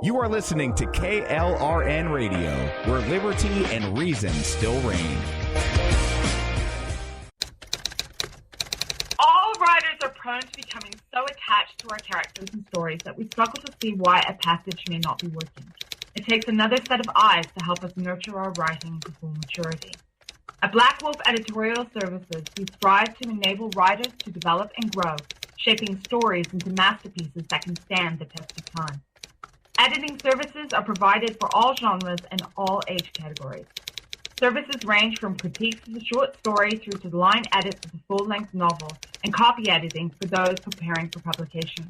You are listening to KLRN Radio, where liberty and reason still reign. All writers are prone to becoming so attached to our characters and stories that we struggle to see why a passage may not be working. It takes another set of eyes to help us nurture our writing to full maturity. At Black Wolf Editorial Services, we strive to enable writers to develop and grow, shaping stories into masterpieces that can stand the test of time. Editing services are provided for all genres and all age categories. Services range from critiques of the short story through to the line edits of the full-length novel and copy editing for those preparing for publication.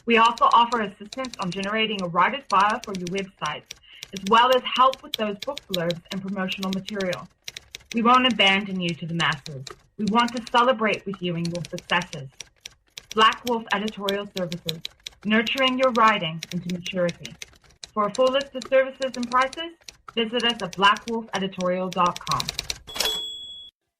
We also offer assistance on generating a writer's bio for your websites, as well as help with those book blurbs and promotional material. We won't abandon you to the masses. We want to celebrate with you in your successes. Black Wolf Editorial Services, nurturing your writing into maturity. For a full list of services and prices, visit us at blackwolfeditorial.com.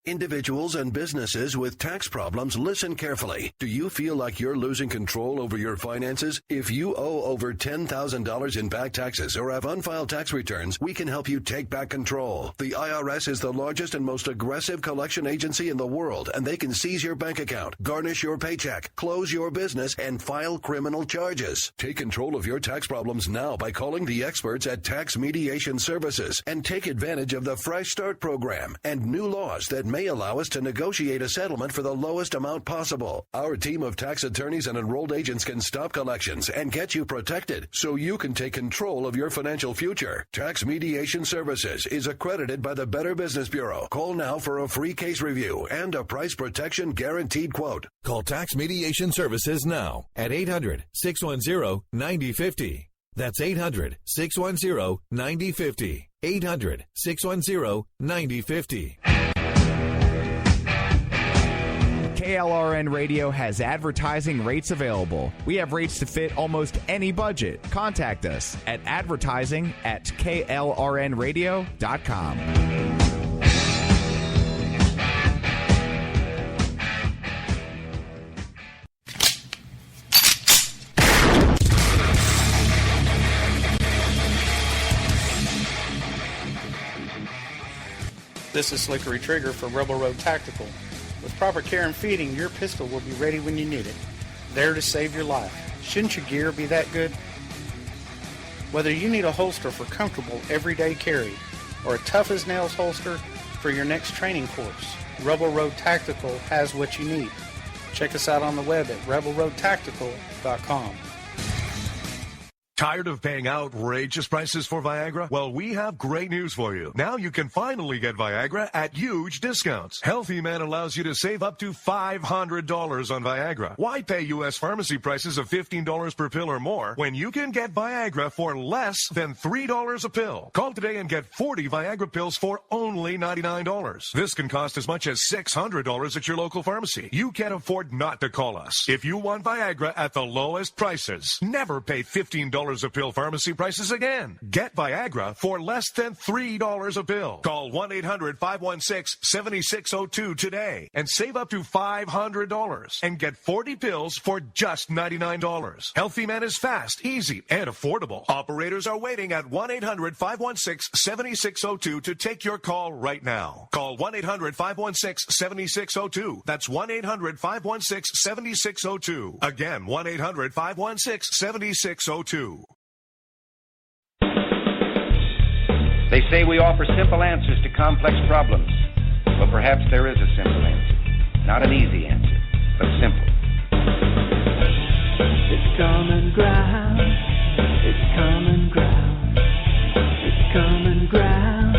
Individuals and businesses with tax problems, listen carefully. Do you feel like you're losing control over your finances? If you owe over $10,000 in back taxes or have unfiled tax returns, we can help you take back control. The IRS is the largest and most aggressive collection agency in the world, and they can seize your bank account, garnish your paycheck, close your business, and file criminal charges. Take control of your tax problems now by calling the experts at Tax Mediation Services and take advantage of the Fresh Start program and new laws that may allow us to negotiate a settlement for the lowest amount possible. Our team of tax attorneys and enrolled agents can stop collections and get you protected so you can take control of your financial future. Tax Mediation Services is accredited by the Better Business Bureau. Call now for a free case review and a price protection guaranteed quote. Call Tax Mediation Services now at 800-610-9050. That's 800-610-9050. 800-610-9050. KLRN Radio has advertising rates available. We have rates to fit almost any budget. Contact us at advertising@klrnradio.com. This is Slickery Trigger for Rebel Road Tactical. With proper care and feeding, your pistol will be ready when you need it, there to save your life. Shouldn't your gear be that good? Whether you need a holster for comfortable everyday carry or a tough-as-nails holster for your next training course, Rebel Road Tactical has what you need. Check us out on the web at rebelroadtactical.com. Tired of paying outrageous prices for Viagra? Well, we have great news for you. Now you can finally get Viagra at huge discounts. Healthy Man allows you to save up to $500 on Viagra. Why pay U.S. pharmacy prices of $15 per pill or more when you can get Viagra for less than $3 a pill? Call today and get 40 Viagra pills for only $99. This can cost as much as $600 at your local pharmacy. You can't afford not to call us. If you want Viagra at the lowest prices, never pay $15 a pill pharmacy prices again. Get Viagra for less than $3 a pill. Call 1-800-516-7602 today and save up to $500 and get 40 pills for just $99. Healthy Man is fast, easy, and affordable. Operators are waiting at 1-800-516-7602 to take your call right now. Call 1-800-516-7602. That's 1-800-516-7602. Again, 1-800-516-7602. They say we offer simple answers to complex problems. Well, perhaps there is a simple answer. Not an easy answer, but simple. It's common ground. It's common ground. It's common ground.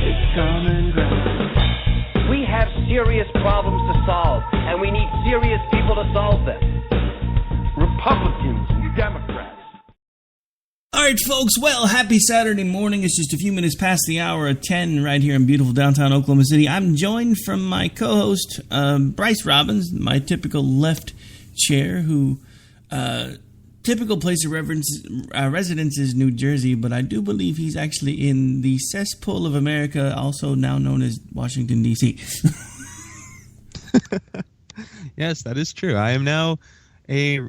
It's common ground. We have serious problems to solve, and we need serious people to solve them. Republicans and Democrats. All right, folks, well, happy Saturday morning. It's just a few minutes past the hour of 10 right here in beautiful downtown Oklahoma City. I'm joined from my co-host, Bryce Robbins, my typical left chair, who typical place of residence is New Jersey, but I do believe he's actually in the cesspool of America, also now known as Washington, D.C. Yes, that is true. I am now a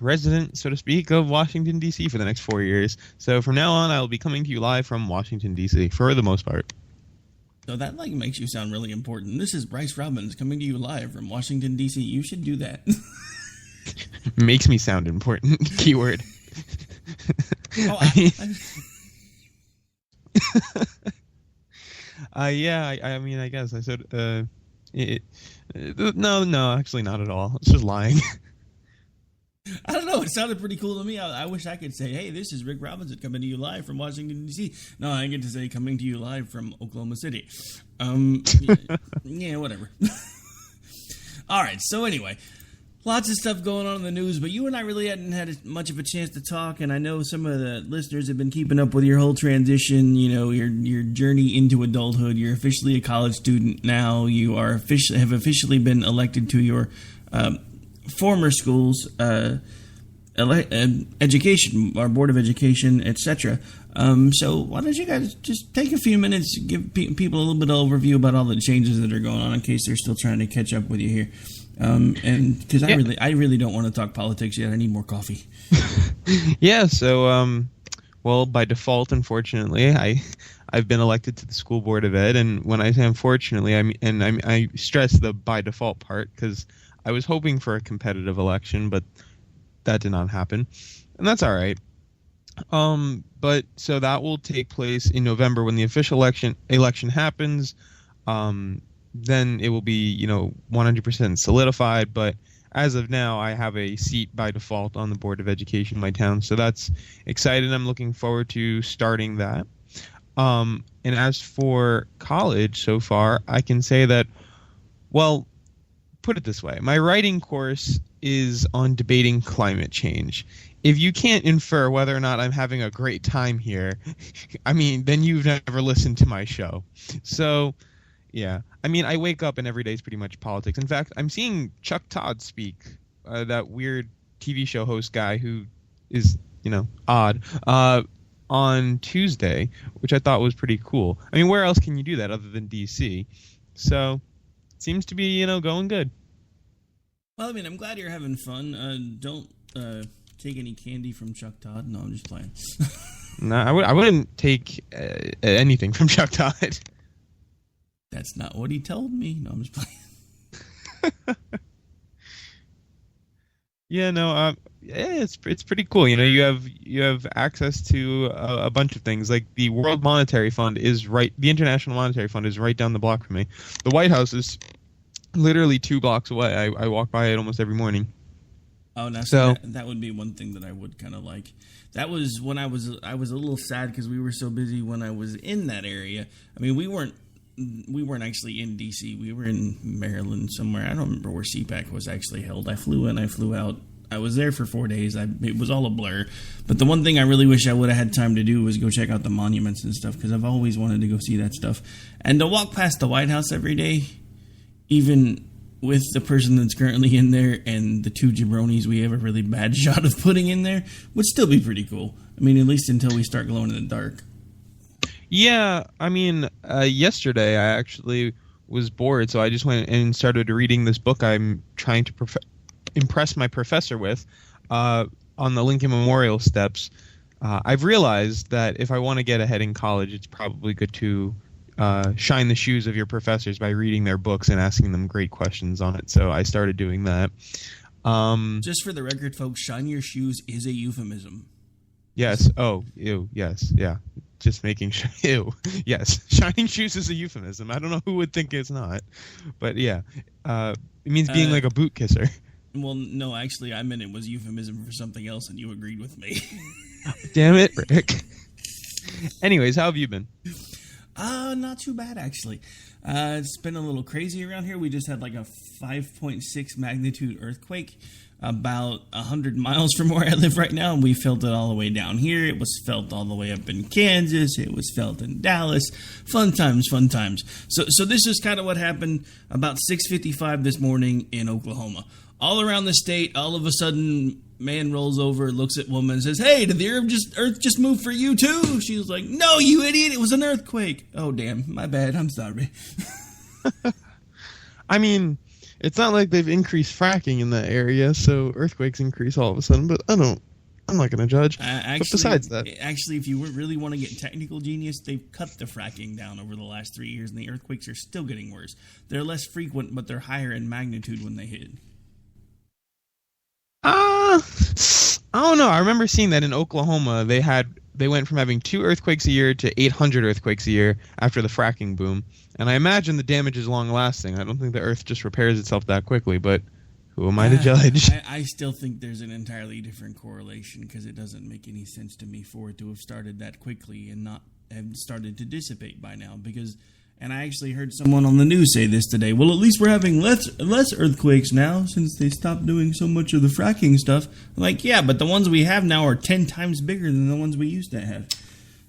resident, so to speak, of Washington, D.C. for the next 4 years. So from now on, I will be coming to you live from Washington, D.C. for the most part. So that makes you sound really important. This is Bryce Robbins coming to you live from Washington, D.C. You should do that. Makes me sound important. Keyword. Oh, I mean, I guess I said no, actually not at all. It's just lying. I don't know. It sounded pretty cool to me. I wish I could say, hey, this is Rick Robinson coming to you live from Washington, D.C. No, I get to say coming to you live from Oklahoma City. Yeah, whatever. All right. So anyway, lots of stuff going on in the news, but you and I really hadn't had much of a chance to talk, and I know some of the listeners have been keeping up with your whole transition, your journey into adulthood. You're officially a college student now. You are have officially been elected to your former school's education, our Board of Education, etc. So why don't you guys just take a few minutes, give people a little bit of overview about all the changes that are going on in case they're still trying to catch up with you here. And because I really don't want to talk politics yet. I need more coffee. Yeah. So, well, by default, unfortunately, I've been elected to the school board of ed, and when I say unfortunately, I stress the by default part because I was hoping for a competitive election, but that did not happen, and that's all right. But so that will take place in November when the official election happens. Then it will be, 100% solidified. But as of now, I have a seat by default on the Board of Education in my town. So that's exciting. I'm looking forward to starting that. And as for college so far, I can say that, well, put it this way. My writing course is on debating climate change. If you can't infer whether or not I'm having a great time here, I mean, then you've never listened to my show. So, yeah. I mean, I wake up and every day is pretty much politics. In fact, I'm seeing Chuck Todd speak, that weird TV show host guy who is, odd, on Tuesday, which I thought was pretty cool. I mean, where else can you do that other than D.C.? So, it seems to be, going good. Well, I mean, I'm glad you're having fun. Don't take any candy from Chuck Todd. No, I'm just playing. No, I wouldn't take anything from Chuck Todd. That's not what he told me. No, I'm just playing. Yeah, no, it's pretty cool. You have access to a bunch of things. Like the World Monetary Fund is right. The International Monetary Fund is right down the block from me. The White House is literally 2 blocks away. I walk by it almost every morning. Oh, now so that would be one thing that I would kind of like. That was when I was a little sad because we were so busy when I was in that area. I mean, we weren't actually in D.C. We were in Maryland somewhere. I don't remember where CPAC was actually held. I flew in, I flew out. I was there for 4 days. It was all a blur. But the one thing I really wish I would have had time to do was go check out the monuments and stuff because I've always wanted to go see that stuff. And to walk past the White House every day, even with the person that's currently in there and the 2 jabronis we have a really bad shot of putting in there, would still be pretty cool. I mean, at least until we start glowing in the dark. Yeah, I mean, yesterday I actually was bored, so I just went and started reading this book I'm trying to impress my professor with on the Lincoln Memorial steps. I've realized that if I want to get ahead in college, it's probably good to shine the shoes of your professors by reading their books and asking them great questions on it. So I started doing that. Just for the record, folks, shine your shoes is a euphemism. Yes. Oh, ew. Yes. Yeah. Just making sure. Ew. Yes. Shining shoes is a euphemism. I don't know who would think it's not. But yeah. It means being like a boot kisser. Well, no, actually, I meant it was euphemism for something else, and you agreed with me. Damn it, Rick. Anyways, how have you been? Not too bad, actually. It's been a little crazy around here. We just had like a 5.6 magnitude earthquake about 100 miles from where I live right now, and we felt it all the way down here. It was felt all the way up in Kansas. It was felt in Dallas. Fun times, fun times. So this is kind of what happened about 6:55 this morning in Oklahoma. All around the state, all of a sudden, man rolls over, looks at woman, and says, "Hey, did the earth just move for you too?" She was like, "No, you idiot! It was an earthquake." Oh, damn, my bad. I'm sorry. I mean, It's not like they've increased fracking in that area, so earthquakes increase all of a sudden. But I'm not going to judge. Actually, but besides that, if you really want to get technical genius, they've cut the fracking down over the last 3 years, and the earthquakes are still getting worse. They're less frequent, but they're higher in magnitude when they hit. I don't know. I remember seeing that in Oklahoma, they went from having 2 earthquakes a year to 800 earthquakes a year after the fracking boom. And I imagine the damage is long-lasting. I don't think the Earth just repairs itself that quickly, but who am I to judge? I still think there's an entirely different correlation because it doesn't make any sense to me for it to have started that quickly and not have started to dissipate by now. And I actually heard someone on the news say this today. Well, at least we're having less earthquakes now since they stopped doing so much of the fracking stuff. I'm like, yeah, but the ones we have now are 10 times bigger than the ones we used to have.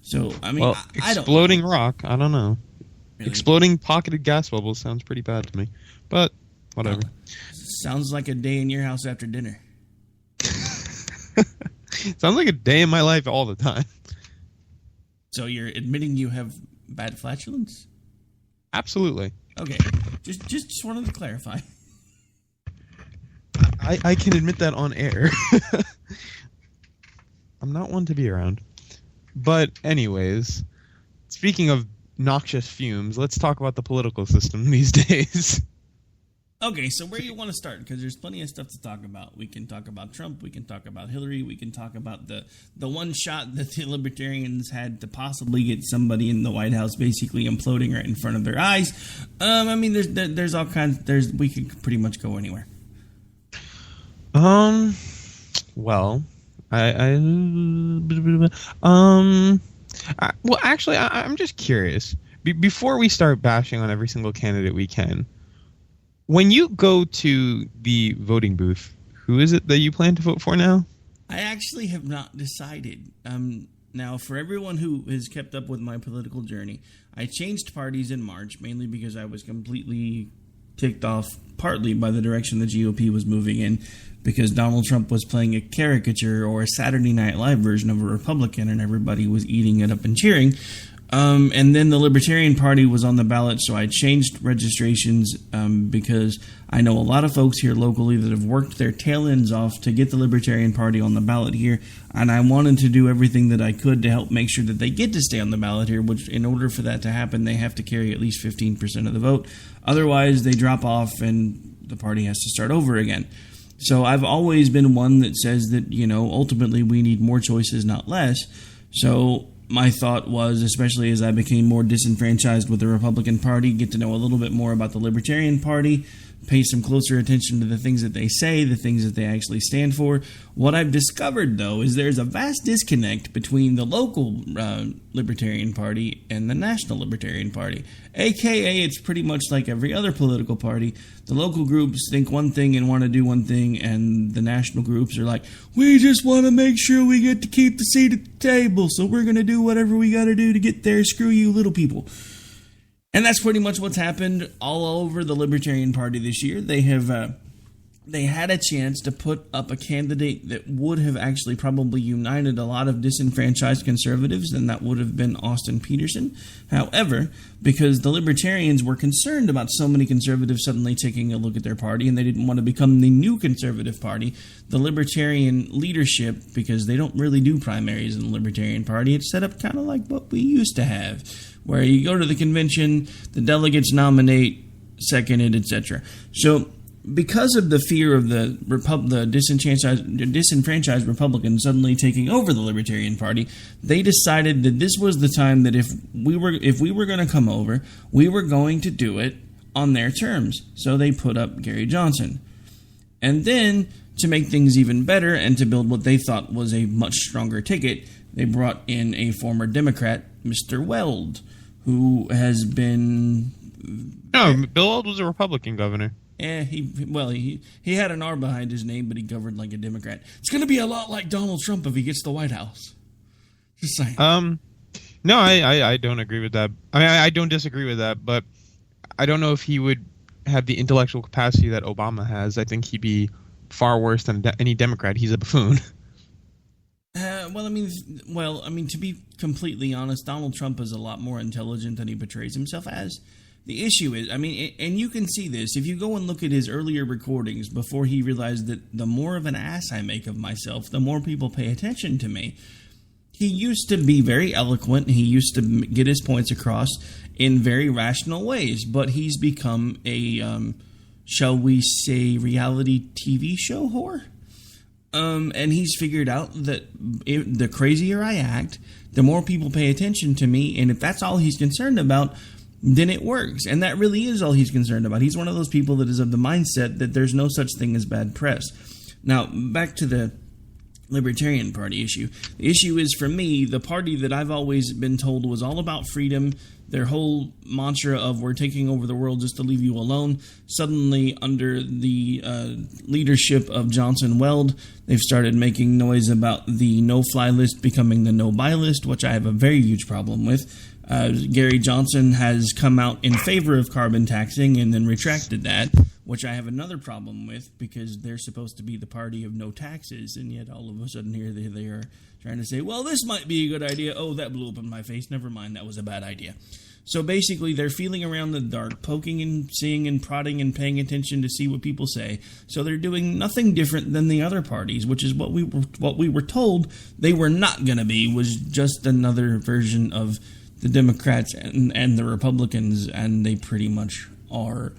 So, I mean, well, I don't exploding rock, I don't know. Really? Exploding pocketed gas bubbles sounds pretty bad to me. But, whatever. Sounds like a day in your house after dinner. Sounds like a day in my life all the time. So you're admitting you have bad flatulence? Absolutely. Okay. Just wanted to clarify. I can admit that on air. I'm not one to be around. But anyways, speaking of noxious fumes, let's talk about the political system these days. Okay, so where do you want to start? Because there's plenty of stuff to talk about. We can talk about Trump. We can talk about Hillary. We can talk about the one shot that the Libertarians had to possibly get somebody in the White House basically imploding right in front of their eyes. I mean, there's all kinds. We could pretty much go anywhere. Well, well, actually, I'm just curious. Before we start bashing on every single candidate we can, when you go to the voting booth, who is it that you plan to vote for now? I actually have not decided. Now, for everyone who has kept up with my political journey, I changed parties in March, mainly because I was completely ticked off, partly by the direction the GOP was moving in, because Donald Trump was playing a caricature or a Saturday Night Live version of a Republican, and everybody was eating it up and cheering. And then the Libertarian Party was on the ballot, so I changed registrations because I know a lot of folks here locally that have worked their tail ends off to get the Libertarian Party on the ballot here, and I wanted to do everything that I could to help make sure that they get to stay on the ballot here, which in order for that to happen, they have to carry at least 15% of the vote. Otherwise, they drop off and the party has to start over again. So I've always been one that says that, ultimately we need more choices, not less. So my thought was, especially as I became more disenfranchised with the Republican Party, get to know a little bit more about the Libertarian Party, pay some closer attention to the things that they say, the things that they actually stand for. What I've discovered, though, is there's a vast disconnect between the local Libertarian Party and the National Libertarian Party. AKA, it's pretty much like every other political party. The local groups think one thing and want to do one thing, and the national groups are like, we just want to make sure we get to keep the seat at the table, so we're going to do whatever we got to do to get there. Screw you, little people. And that's pretty much what's happened all over the Libertarian Party this year. They had a chance to put up a candidate that would have actually probably united a lot of disenfranchised conservatives, and that would have been Austin Peterson. However, because the Libertarians were concerned about so many conservatives suddenly taking a look at their party, and they didn't want to become the new conservative party, the Libertarian leadership, because they don't really do primaries in the Libertarian Party, it's set up kind of like what we used to have, where you go to the convention, the delegates nominate, second it, etc. So because of the fear of the disenfranchised Republicans suddenly taking over the Libertarian Party, they decided that this was the time that if we were going to come over, we were going to do it on their terms. So they put up Gary Johnson. And then, to make things even better and to build what they thought was a much stronger ticket, they brought in a former Democrat, Mr. Weld, who has been... No, Bill Weld was a Republican governor. He had an R behind his name, but he governed like a Democrat. It's going to be a lot like Donald Trump if he gets the White House. Just saying. No, I don't agree with that. I mean, I don't disagree with that, but I don't know if he would have the intellectual capacity that Obama has. I think he'd be far worse than any Democrat. He's a buffoon. To be completely honest, Donald Trump is a lot more intelligent than he portrays himself as. The issue is, I mean, and you can see this, if you go and look at his earlier recordings before he realized that the more of an ass I make of myself, the more people pay attention to me. He used to be very eloquent. He used to get his points across in very rational ways, but he's become a, shall we say, reality TV show whore? And he's figured out that the crazier I act, the more people pay attention to me, and if that's all he's concerned about, then it works. And that really is all he's concerned about. He's one of those people that is of the mindset that there's no such thing as bad press. Now, back to the Libertarian Party issue. The issue is, for me, the party that I've always been told was all about freedom. Their whole mantra of we're taking over the world just to leave you alone. Suddenly, under the leadership of Johnson Weld, they've started making noise about the no-fly list becoming the no-buy list, which I have a very huge problem with. Gary Johnson has come out in favor of carbon taxing and then retracted that, which I have another problem with because they're supposed to be the party of no taxes, and yet all of a sudden here they are trying to say, well, this might be a good idea. Oh, that blew up in my face. Never mind, that was a bad idea. So basically, they're feeling around the dark, poking and seeing and prodding and paying attention to see what people say. So they're doing nothing different than the other parties, which is what we were told they were not going to be, was just another version of the Democrats and the Republicans, and they pretty much are.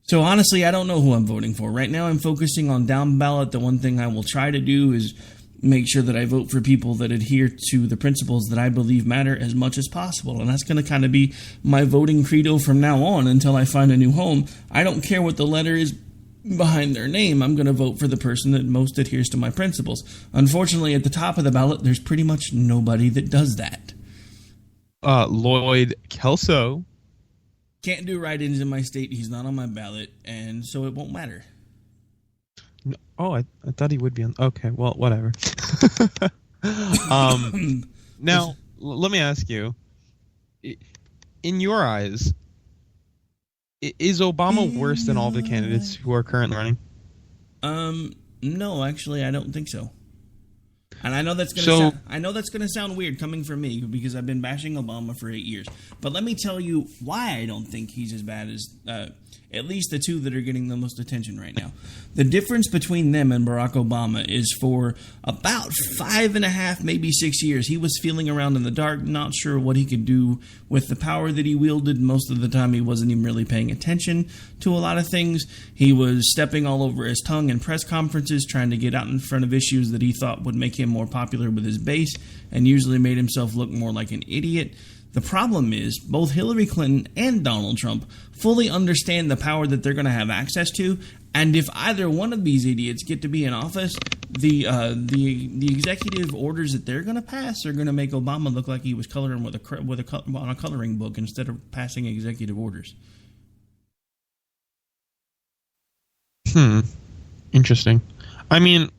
So honestly, I don't know who I'm voting for. Right now I'm focusing on down ballot. The one thing I will try to do is make sure that I vote for people that adhere to the principles that I believe matter as much as possible. And that's going to kind of be my voting credo from now on until I find a new home. I don't care what the letter is behind their name. I'm going to vote for the person that most adheres to my principles. Unfortunately, at the top of the ballot, there's pretty much nobody that does that. Lloyd Kelso. Can't do write-ins in my state. He's not on my ballot, and so it won't matter. No, I thought he would be on. Okay, well, whatever. Now, let me ask you. In your eyes, is Obama worse than all the candidates who are currently running? No, actually, I don't think so. And I know that's going to sound weird coming from me because I've been bashing Obama for 8 years. But let me tell you why I don't think he's as bad as at least the two that are getting the most attention right now. The difference between them and Barack Obama is for about 5.5, maybe 6 years, he was feeling around in the dark, not sure what he could do with the power that he wielded. Most of the time, he wasn't even really paying attention to a lot of things. He was stepping all over his tongue in press conferences, trying to get out in front of issues that he thought would make him more popular with his base, and usually made himself look more like an idiot. The problem is both Hillary Clinton and Donald Trump fully understand the power that they're going to have access to, and if either one of these idiots get to be in office, the executive orders that they're going to pass are going to make Obama look like he was coloring on a coloring book instead of passing executive orders. Interesting. I mean,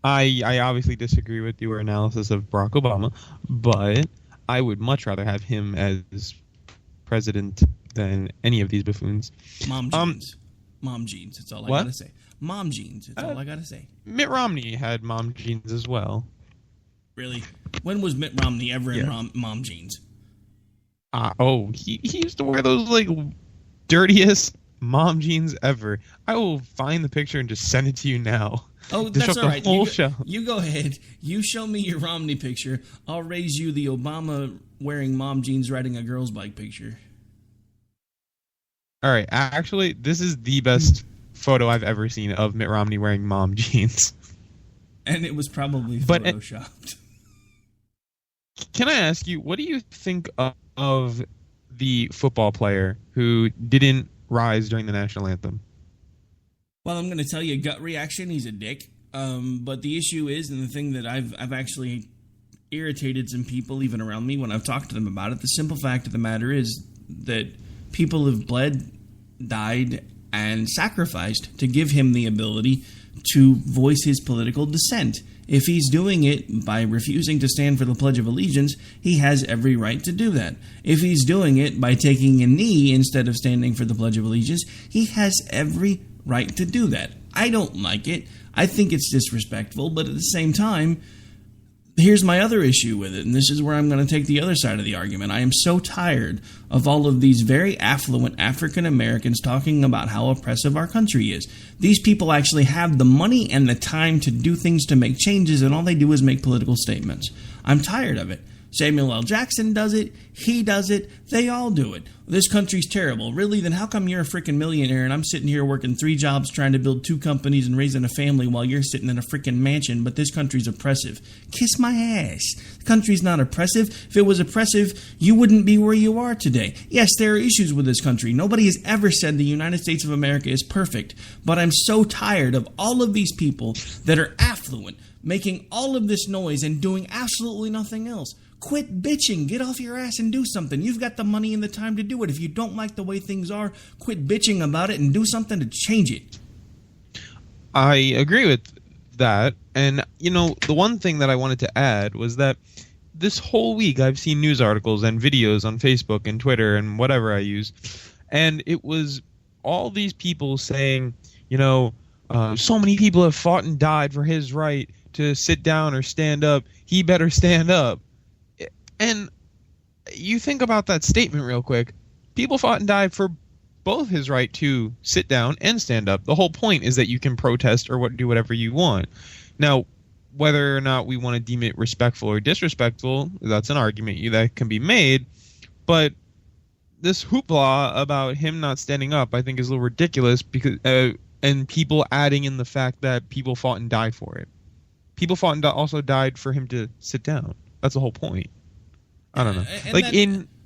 I obviously disagree with your analysis of Barack Obama, but I would much rather have him as president than any of these buffoons. Mom jeans. Mom jeans. That's all I gotta say. Mom jeans. That's all I gotta say. Mitt Romney had mom jeans as well. Really? When was Mitt Romney ever in mom jeans? He used to wear those like dirtiest mom jeans ever. I will find the picture and just send it to you now. Oh, that's all right. You go ahead. You show me your Romney picture. I'll raise you the Obama wearing mom jeans riding a girl's bike picture. All right. Actually, this is the best photo I've ever seen of Mitt Romney wearing mom jeans. And it was probably photoshopped. Can I ask you, what do you think of the football player who didn't rise during the national anthem? Well, I'm going to tell you, gut reaction, he's a dick. But the issue is, and the thing that I've actually irritated some people even around me when I've talked to them about it, the simple fact of the matter is that people have bled, died, and sacrificed to give him the ability to voice his political dissent. If he's doing it by refusing to stand for the Pledge of Allegiance, he has every right to do that. If he's doing it by taking a knee instead of standing for the Pledge of Allegiance, he has every right to do that. I don't like it. I think it's disrespectful, but at the same time, Here's my other issue with it, and this is where I'm going to take the other side of the argument. I am so tired of all of these very affluent African Americans talking about how oppressive our country is. These people actually have the money and the time to do things to make changes, and all they do is make political statements. I'm tired of it. Samuel L. Jackson does it. He does it. They all do it. This country's terrible. Really? Then how come you're a freaking millionaire and I'm sitting here working 3 jobs trying to build 2 companies and raising a family while you're sitting in a freaking mansion, but this country's oppressive? Kiss my ass. The country's not oppressive. If it was oppressive, you wouldn't be where you are today. Yes, there are issues with this country. Nobody has ever said the United States of America is perfect, but I'm so tired of all of these people that are affluent, making all of this noise and doing absolutely nothing else. Quit bitching. Get off your ass and do something. You've got the money and the time to do it. If you don't like the way things are, quit bitching about it and do something to change it. I agree with that. And, the one thing that I wanted to add was that this whole week I've seen news articles and videos on Facebook and Twitter and whatever I use. And it was all these people saying, so many people have fought and died for his right to sit down or stand up. He better stand up. And you think about that statement real quick. People fought and died for both his right to sit down and stand up. The whole point is that you can protest or do whatever you want. Now, whether or not we want to deem it respectful or disrespectful, that's an argument that can be made. But this hoopla about him not standing up, I think, is a little ridiculous because and people adding in the fact that people fought and died for it. People fought and also died for him to sit down. That's the whole point. I don't know.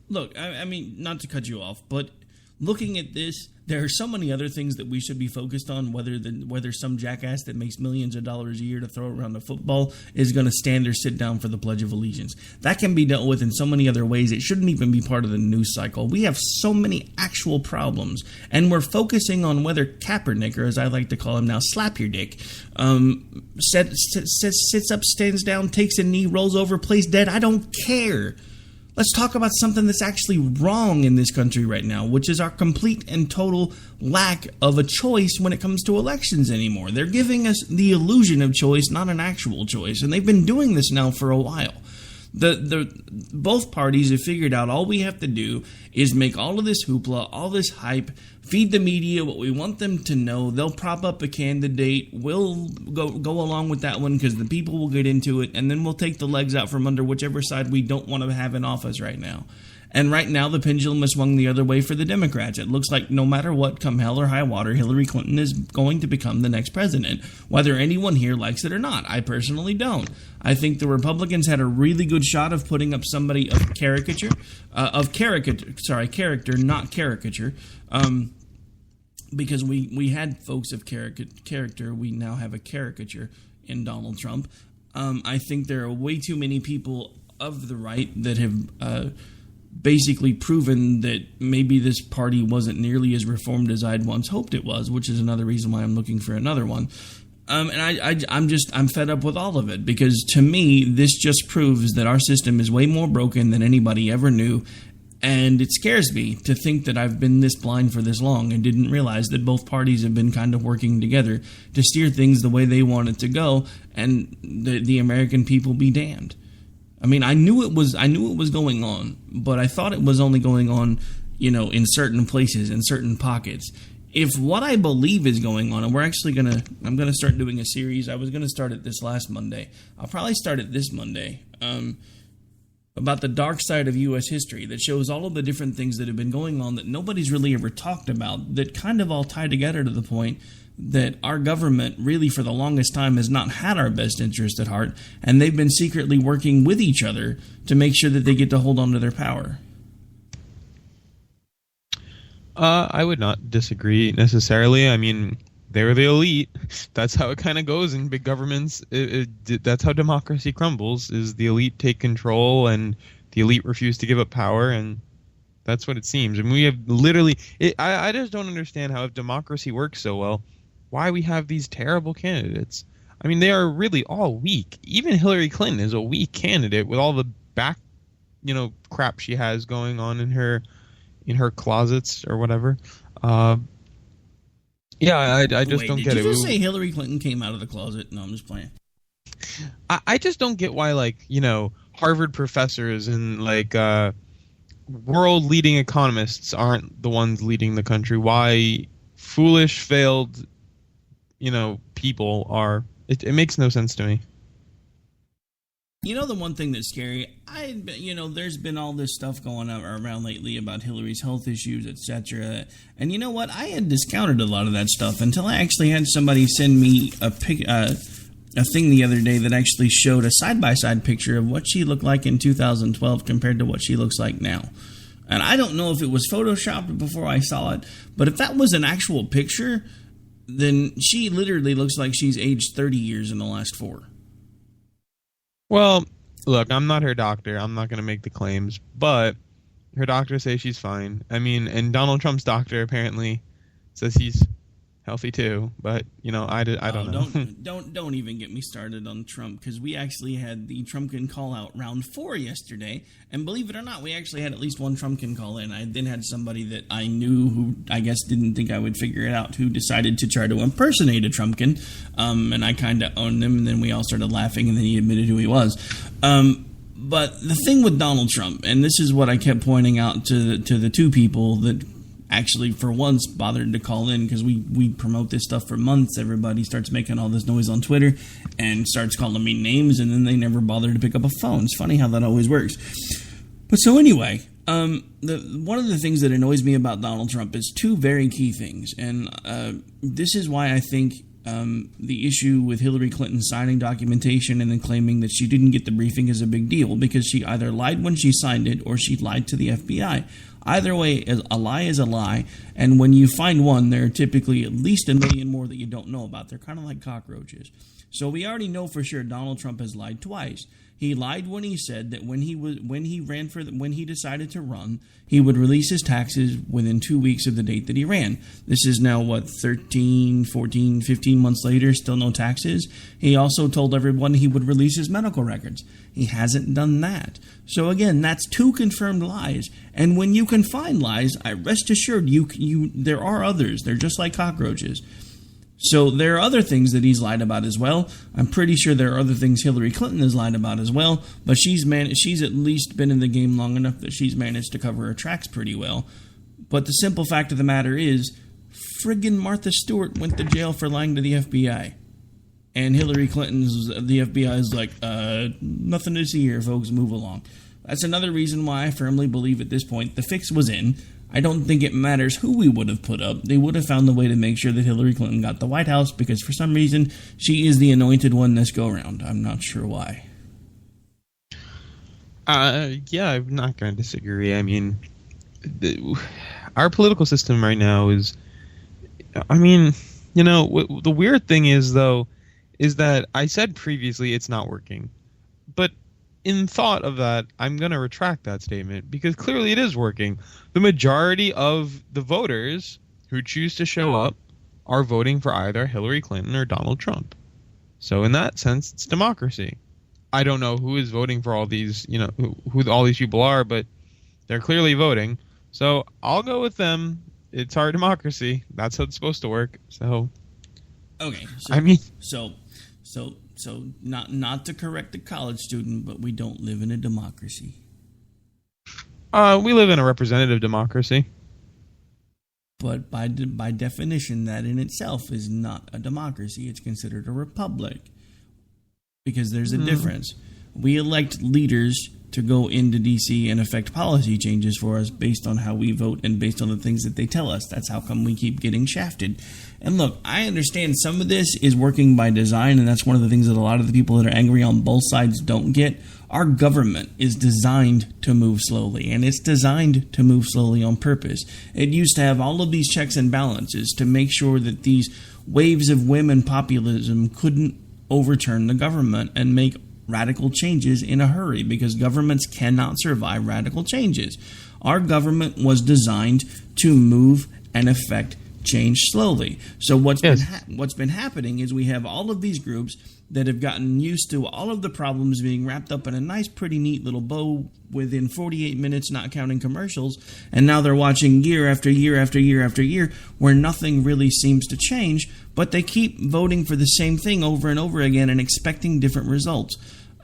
Look, I mean, not to cut you off, but looking at this, there are so many other things that we should be focused on, whether some jackass that makes millions of dollars a year to throw around a football is going to stand or sit down for the Pledge of Allegiance. That can be dealt with in so many other ways. It shouldn't even be part of the news cycle. We have so many actual problems, and we're focusing on whether Kaepernick, or as I like to call him now, Slap Your Dick, sits up, stands down, takes a knee, rolls over, plays dead. I don't care. Let's talk about something that's actually wrong in this country right now, which is our complete and total lack of a choice when it comes to elections anymore. They're giving us the illusion of choice, not an actual choice, and they've been doing this now for a while. Both parties have figured out all we have to do is make all of this hoopla, all this hype, feed the media what we want them to know. They'll prop up a candidate. We'll go along with that one because the people will get into it, and then we'll take the legs out from under whichever side we don't want to have in office right now. And right now, the pendulum has swung the other way for the Democrats. It looks like no matter what, come hell or high water, Hillary Clinton is going to become the next president, whether anyone here likes it or not. I personally don't. I think the Republicans had a really good shot of putting up somebody of character, not caricature, because we had folks of character. We now have a caricature in Donald Trump. I think there are way too many people of the right that have basically proven that maybe this party wasn't nearly as reformed as I'd once hoped it was, which is another reason why I'm looking for another one. And I'm fed up with all of it, because to me, this just proves that our system is way more broken than anybody ever knew. And it scares me to think that I've been this blind for this long and didn't realize that both parties have been kind of working together to steer things the way they want it to go, and the American people be damned. I mean, I knew it was going on, but I thought it was only going on, in certain places, in certain pockets. If what I believe is going on, and I'm gonna start doing a series. I was gonna start it this last Monday. I'll probably start it this Monday. About the dark side of U.S. history that shows all of the different things that have been going on that nobody's really ever talked about, that kind of all tie together to the point that our government really for the longest time has not had our best interest at heart, and they've been secretly working with each other to make sure that they get to hold on to their power. I would not disagree necessarily. I mean, they're the elite. That's how it kind of goes in big governments. That's how democracy crumbles, is the elite take control and the elite refuse to give up power, and that's what it seems. And we have literally... I just don't understand how, if democracy works so well, why we have these terrible candidates. I mean, they are really all weak. Even Hillary Clinton is a weak candidate with all the back, crap she has going on in her closets or whatever. I just don't get it. Did you just say Hillary Clinton came out of the closet? No, I'm just playing. I just don't get why, like, Harvard professors and world leading economists aren't the ones leading the country. Why foolish, failed, people are. It makes no sense to me. The one thing that's scary, there's been all this stuff going around lately about Hillary's health issues, etc. And you know what? I had discounted a lot of that stuff until I actually had somebody send me a thing the other day that actually showed a side-by-side picture of what she looked like in 2012 compared to what she looks like now. And I don't know if it was photoshopped before I saw it, but if that was an actual picture, then she literally looks like she's aged 30 years in the last 4. Well, look, I'm not her doctor. I'm not going to make the claims, but her doctor says she's fine. I mean, and Donald Trump's doctor apparently says he's healthy too, but I don't know. Don't even get me started on Trump, because we actually had the Trumpkin call out round 4 yesterday, and believe it or not, we actually had at least one Trumpkin call in. I then had somebody that I knew who I guess didn't think I would figure it out, who decided to try to impersonate a Trumpkin, and I kind of owned him, and then we all started laughing, and then he admitted who he was. But the thing with Donald Trump, and this is what I kept pointing out to the two people that actually for once bothered to call in, because we promote this stuff for months. Everybody starts making all this noise on Twitter and starts calling me names, and then they never bother to pick up a phone. It's funny how that always works. But so anyway, one of the things that annoys me about Donald Trump is two very key things, and this is why I think the issue with Hillary Clinton signing documentation and then claiming that she didn't get the briefing is a big deal, because she either lied when she signed it or she lied to the FBI. Either way, a lie is a lie, and when you find one, there are typically at least a million more that you don't know about. They're kind of like cockroaches. So we already know for sure Donald Trump has lied twice. He lied when he said that when he decided to run, he would release his taxes within 2 weeks of the date that he ran. This is now, 13, 14, 15 months later, still no taxes. He also told everyone he would release his medical records. He hasn't done that. So again, that's 2 confirmed lies. And when you can find lies, I rest assured there are others. They're just like cockroaches. So there are other things that he's lied about as well. I'm pretty sure there are other things Hillary Clinton has lied about as well, but she's at least been in the game long enough that she's managed to cover her tracks pretty well. But the simple fact of the matter is, friggin' Martha Stewart went to jail for lying to the FBI. And Hillary Clinton's, the FBI is like, nothing to see here, folks, move along. That's another reason why I firmly believe at this point the fix was in. I don't think it matters who we would have put up. They would have found a way to make sure that Hillary Clinton got the White House, because for some reason she is the anointed one this go around. I'm not sure why. Yeah, I'm not going to disagree. I mean, our political system right now is, the weird thing is, though, is that I said previously it's not working. But in thought of that, I'm going to retract that statement, because clearly it is working. The majority of the voters who choose to show up are voting for either Hillary Clinton or Donald Trump. So in that sense, it's democracy. I don't know who is voting for all these, who all these people are, but they're clearly voting. So I'll go with them. It's our democracy. That's how it's supposed to work. So, okay. So not to correct the college student, but we don't live in a democracy. We live in a representative democracy. But by definition, that in itself is not a democracy. It's considered a republic. Because there's a difference. We elect leaders to go into D.C. and affect policy changes for us based on how we vote and based on the things that they tell us. That's how come we keep getting shafted. And look, I understand some of this is working by design, and that's one of the things that a lot of the people that are angry on both sides don't get. Our government is designed to move slowly, and it's designed to move slowly on purpose. It used to have all of these checks and balances to make sure that these waves of women populism couldn't overturn the government and make radical changes in a hurry, because governments cannot survive radical changes. Our government was designed to move and affect change slowly. So what's been happening is we have all of these groups that have gotten used to all of the problems being wrapped up in a nice, pretty neat little bow within 48 minutes, not counting commercials, and now they're watching year after year after year after year where nothing really seems to change, but they keep voting for the same thing over and over again and expecting different results.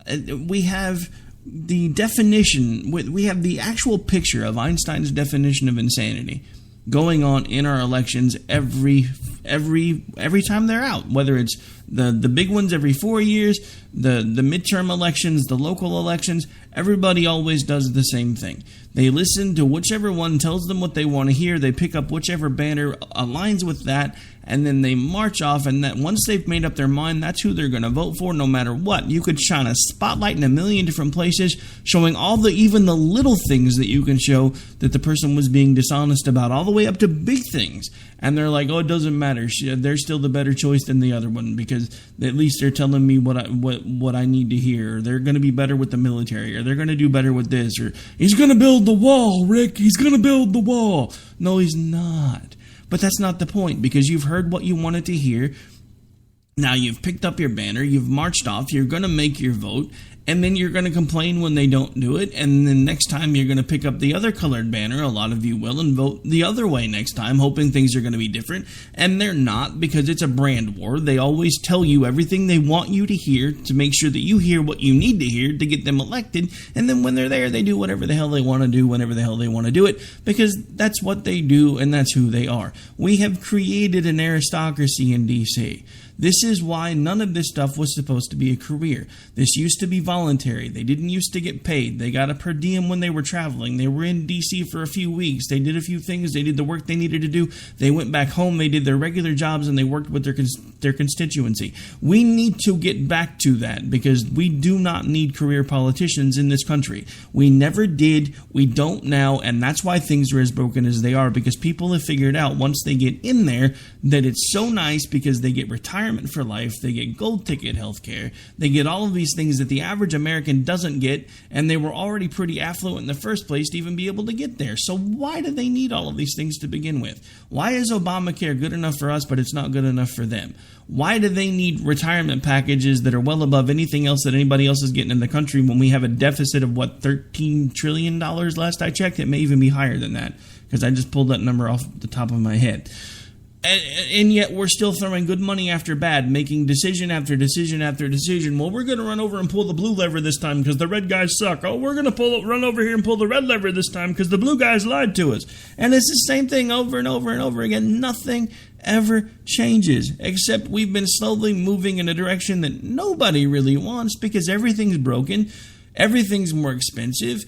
We have the definition, we have the actual picture of Einstein's definition of insanity going on in our elections every time they're out, whether it's the big ones every 4 years, the midterm elections, the local elections. Everybody always does the same thing. They listen to whichever one tells them what they want to hear. They pick up whichever banner aligns with that, and then they march off, and that once they've made up their mind, that's who they're going to vote for no matter what. You could shine a spotlight in a million different places, showing even the little things that you can show that the person was being dishonest about, all the way up to big things. And they're like, oh, it doesn't matter. They're still the better choice than the other one because at least they're telling me what I need to hear. Or they're going to be better with the military, or they're going to do better with this, or he's going to build the wall, Rick. He's going to build the wall. No, he's not. But that's not the point, because you've heard what you wanted to hear. Now you've picked up your banner, you've marched off, you're going to make your vote, and then you're going to complain when they don't do it, and then next time you're going to pick up the other colored banner, a lot of you will, and vote the other way next time, hoping things are going to be different, and they're not, because it's a brand war. They always tell you everything they want you to hear to make sure that you hear what you need to hear to get them elected, and then when they're there, they do whatever the hell they want to do whenever the hell they want to do it, because that's what they do, and that's who they are. We have created an aristocracy in D.C. This is why none of this stuff was supposed to be a career. This used to be voluntary. They didn't used to get paid. They got a per diem when they were traveling. They were in D.C. for a few weeks. They did a few things. They did the work they needed to do. They went back home. They did their regular jobs, and they worked with their constituency. We need to get back to that, because we do not need career politicians in this country. We never did. We don't now, and that's why things are as broken as they are, because people have figured out once they get in there that it's so nice because they get retirement for life, they get gold ticket health care, they get all of these things that the average American doesn't get, and they were already pretty affluent in the first place to even be able to get there. So why do they need all of these things to begin with? Why is Obamacare good enough for us, but it's not good enough for them? Why do they need retirement packages that are well above anything else that anybody else is getting in the country when we have a deficit of, $13 trillion last I checked? It may even be higher than that, because I just pulled that number off the top of my head. And yet we're still throwing good money after bad, making decision after decision after decision. Well, we're going to run over and pull the blue lever this time because the red guys suck. Oh, we're going to run over here and pull the red lever this time because the blue guys lied to us. And it's the same thing over and over and over again. Nothing ever changes, except we've been slowly moving in a direction that nobody really wants, because everything's broken, everything's more expensive.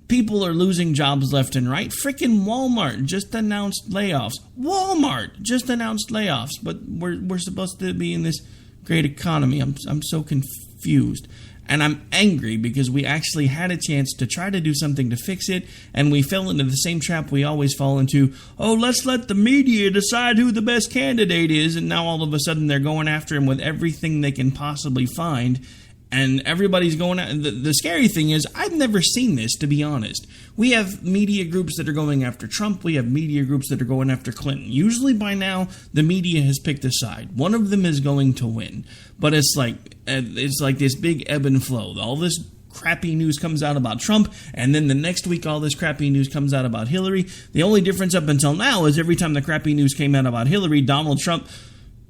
People are losing jobs left and right. Frickin' Walmart just announced layoffs. Walmart just announced layoffs. But we're supposed to be in this great economy. I'm so confused. And I'm angry because we actually had a chance to try to do something to fix it, and we fell into the same trap we always fall into. Oh, let's let the media decide who the best candidate is, and now all of a sudden they're going after him with everything they can possibly find. And everybody's going out. The scary thing is, I've never seen this, to be honest. We have media groups that are going after Trump. We have media groups that are going after Clinton. Usually by now, the media has picked a side. One of them is going to win. But it's like this big ebb and flow. All this crappy news comes out about Trump, and then the next week all this crappy news comes out about Hillary. The only difference up until now is every time the crappy news came out about Hillary, Donald Trump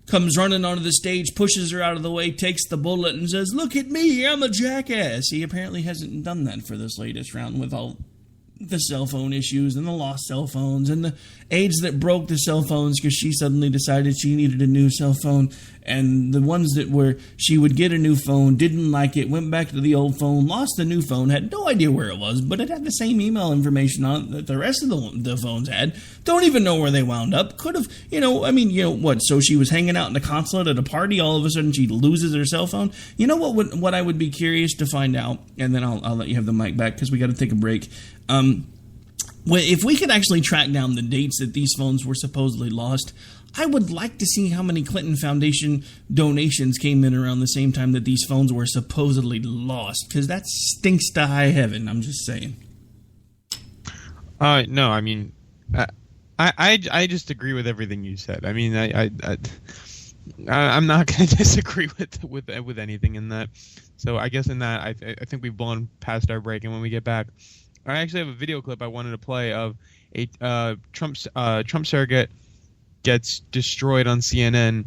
comes running onto the stage, pushes her out of the way, takes the bullet, and says, "Look at me, I'm a jackass." He apparently hasn't done that for this latest round with all the cell phone issues and the lost cell phones and the aides that broke the cell phones because she suddenly decided she needed a new cell phone, and the ones that were she would get a new phone, didn't like it, went back to the old phone, lost the new phone, had no idea where it was, but it had the same email information on it that the rest of the phones had. Don't even know where they wound up. Could have, what? So she was hanging out in the consulate at a party, all of a sudden she loses her cell phone. You know what I would be curious to find out, and then I'll let you have the mic back because we got to take a break. If we could actually track down the dates that these phones were supposedly lost, I would like to see how many Clinton Foundation donations came in around the same time that these phones were supposedly lost, because that stinks to high heaven. I'm just saying. No, I mean, I just agree with everything you said. I mean, I'm not going to disagree with anything in that. So I guess in that, I think we've blown past our break, and when we get back, I actually have a video clip I wanted to play of a Trump surrogate gets destroyed on CNN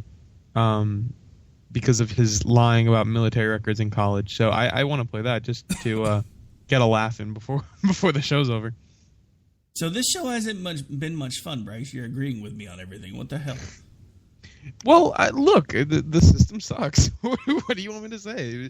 because of his lying about military records in college. So I want to play that just to get a laugh in before the show's over. So this show hasn't been much fun, Bryce. You're agreeing with me on everything. What the hell? Well, look, the system sucks. What do you want me to say?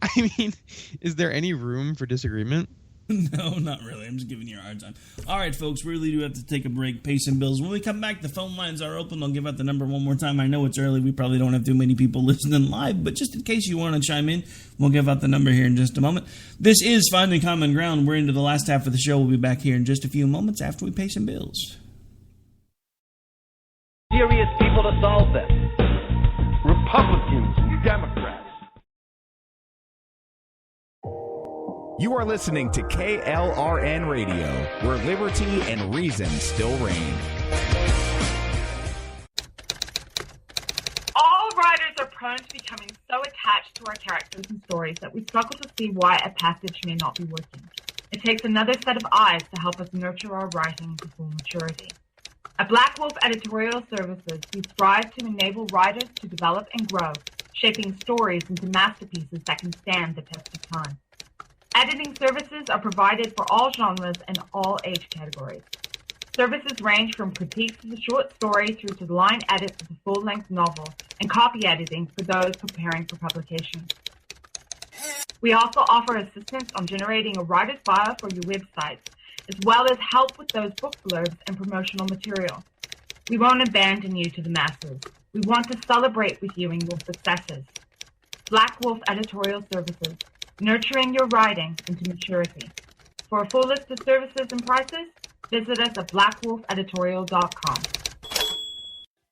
I mean, is there any room for disagreement? No, not really. I'm just giving you a hard time. All right, folks, we really do have to take a break, pay some bills. When we come back, the phone lines are open. I'll give out the number one more time. I know it's early. We probably don't have too many people listening live, but just in case you want to chime in, we'll give out the number here in just a moment. This is Finding Common Ground. We're into the last half of the show. We'll be back here in just a few moments after we pay some bills. Serious people to solve this. Republicans and Democrats. You are listening to KLRN Radio, where liberty and reason still reign. All writers are prone to becoming so attached to our characters and stories that we struggle to see why a passage may not be working. It takes another set of eyes to help us nurture our writing to full maturity. At Black Wolf Editorial Services, we strive to enable writers to develop and grow, shaping stories into masterpieces that can stand the test of time. Editing services are provided for all genres and all age categories. Services range from critiques of the short story through to the line edits of the full-length novel and copy editing for those preparing for publication. We also offer assistance on generating a writer's bio for your websites, as well as help with those book blurbs and promotional material. We won't abandon you to the masses. We want to celebrate with you in your successes. Black Wolf Editorial Services, nurturing your writing into maturity. For a full list of services and prices, visit us at blackwolfeditorial.com.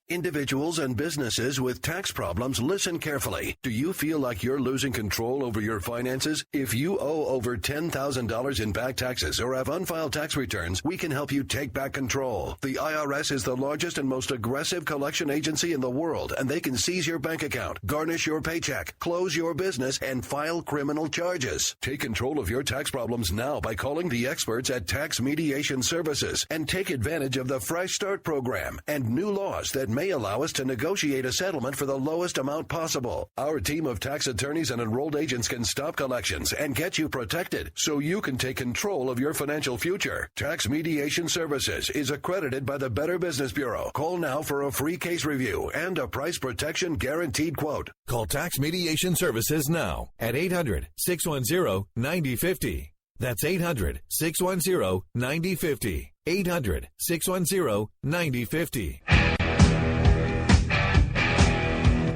Individuals and businesses with tax problems, listen carefully. Do you feel like you're losing control over your finances? If you owe over $10,000 in back taxes or have unfiled tax returns, we can help you take back control. The IRS is the largest and most aggressive collection agency in the world, and they can seize your bank account, garnish your paycheck, close your business, and file criminal charges. Take control of your tax problems now by calling the experts at Tax Mediation Services and take advantage of the Fresh Start program and new laws that may allow us to negotiate a settlement for the lowest amount possible. Our team of tax attorneys and enrolled agents can stop collections and get you protected so you can take control of your financial future. Tax Mediation Services is accredited by the Better Business Bureau. Call now for a free case review and a price protection guaranteed quote. Call Tax Mediation Services now at 800-610-9050. That's 800-610-9050. 800-610-9050.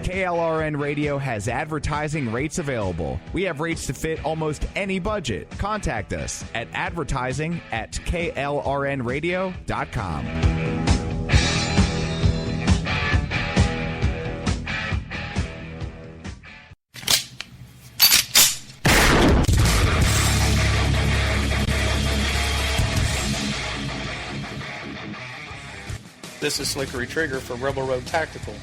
KLRN Radio has advertising rates available. We have rates to fit almost any budget. Contact us at advertising@klrnradio.com. This is Slickery Trigger for Rebel Road Tactical.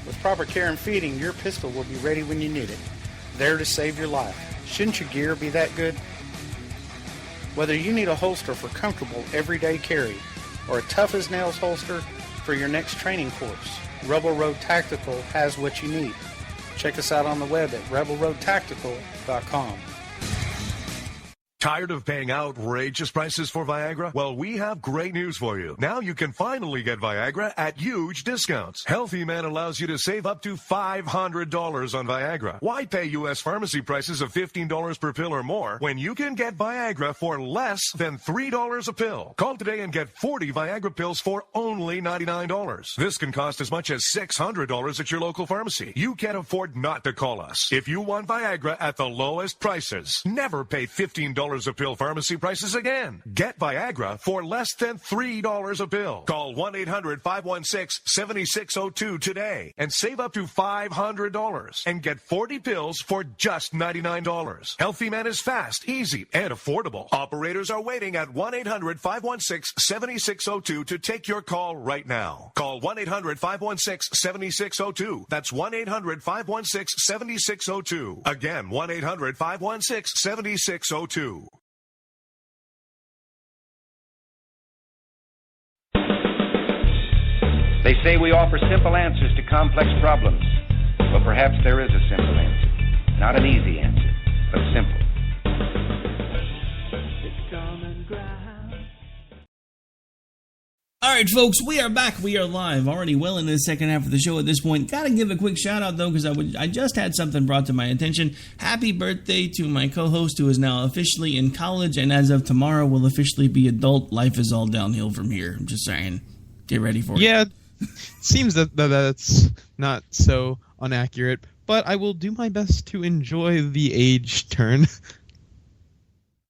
With proper care and feeding, your pistol will be ready when you need it, there to save your life. Shouldn't your gear be that good? Whether you need a holster for comfortable everyday carry or a tough-as-nails holster for your next training course, Rebel Road Tactical has what you need. Check us out on the web at rebelroadtactical.com. Tired of paying outrageous prices for Viagra? Well, we have great news for you. Now you can finally get Viagra at huge discounts. Healthy Man allows you to save up to $500 on Viagra. Why pay U.S. pharmacy prices of $15 per pill or more when you can get Viagra for less than $3 a pill? Call today and get 40 Viagra pills for only $99. This can cost as much as $600 at your local pharmacy. You can't afford not to call us. If you want Viagra at the lowest prices, never pay $15 $3 a pill pharmacy prices again. Get Viagra for less than $3 a pill. Call 1-800-516-7602 today and save up to $500 and get 40 pills for just $99. Healthy Man is fast, easy, and affordable. Operators are waiting at 1-800-516-7602 to take your call right now. Call 1-800-516-7602. That's 1-800-516-7602. Again, 1-800-516-7602. They say we offer simple answers to complex problems, but perhaps there is a simple answer. Not an easy answer, but simple. It's common ground. All right, folks, we are back. We are live, already well into the second half of the show at this point. Got to give a quick shout-out, though, because I just had something brought to my attention. Happy birthday to my co-host, who is now officially in college, and as of tomorrow will officially be adult. Life is all downhill from here. I'm just saying. Get ready for it. Yeah, it seems that that's not so inaccurate, but I will do my best to enjoy the age turn.